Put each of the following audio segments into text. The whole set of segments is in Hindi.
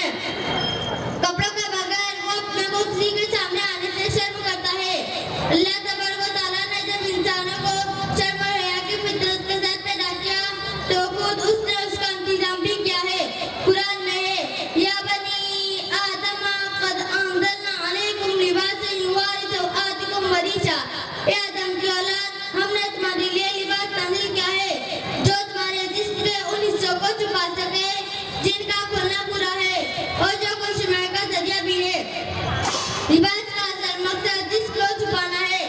है। कपड़ों के बगैर वो अपने को किसी के सामने आने से शर्म करता है। अल्लाह तबारक व तआला ने जब इंसानों को शर्म और हया की फितरत के साथ पैदा किया तो खुद उसने उसका इंतजाम भी किया है। कुरान में है, या बनी आदम क़द अंज़लना अलैकुम लिबासन युवारी सौआतिकुम वरीशा। ए आदम की औलाद, हमने तुम्हारे लिए लिबास नाज़िल किया है जो तुम्हारे जिस्म के उन हिस्सों को छुपा सके जिनका खुलना बुरा है और जो खुशनुमाई का जरिया भी है। लिबास का असल मकसद जिस्म को छुपाना है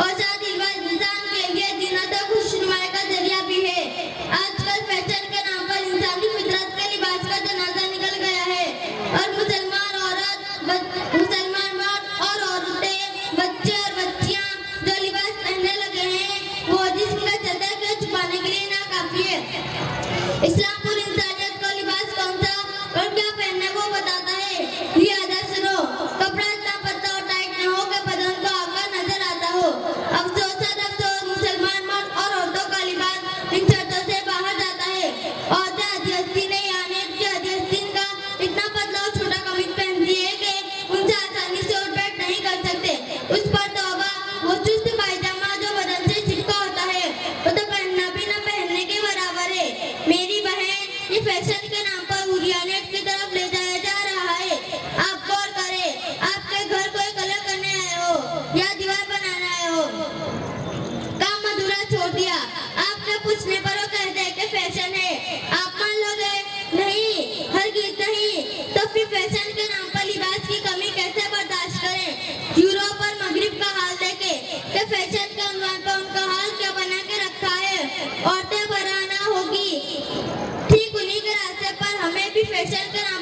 और साथ ही लिबास इंसान के लिए जीनत और खुशनुमाई का जरिया भी है। आजकल फैशन के नाम पर इंसानी फितरत के लिबास का जनाजा निकल गया है और मुसलमान मर्द और औरतें, बच्चे और बच्चियां जो लिबास पहनने लगे हैं वो जिस्म का चदर के छुपाने के लिए नाकाफी है। इस्लाम पूरी इंसानियत को लिबास कौन सा और क्या पहनने को बताता है। लिहाजा सुनो, कपड़ा इतना पतला और टाइट न हो कि बदन को आकर नजर आता हो। अफसोस मुसलमान मर्द और औरतों का लिबास इन शर्तों से बाहर जाता है। औरतें हदीस्तीन यानी कि हदीस्तीन का इतना पतला और छोटा कमीज पहनती है कि उनसे आसानी से उठ बैठ नहीं कर सकते। उस पर तौबा, वो चुस्त पायजामा जो बदन से चिपका होता है वो तो पहनना भी न पहनने के बराबर है। मेरी बहन, ये फैशन के नाम पर हुरियानियत की तरफ ले जाया जा रहा है। आप गौर करें, आपके घर कोई कलर करने आए हो या दीवार बनाने आए हो, काम अधूरा छोड़ दिया, आपने पूछने पर वो कहते हैं कि फैशन है, आप मान लोगे? नहीं, हरगिज़ नहीं। तो फिर फैशन के नाम पर लिबास की कमी कैसे बर्दाश्त करें? यूरोप और मगरिब का हाल देखे कि फैशन के उन्वान पर उनका हाल क्या बना के रखा है। औरतें बराना होगी, ठीक उन्हीं के रास्ते पर हमें भी फैशन के नाम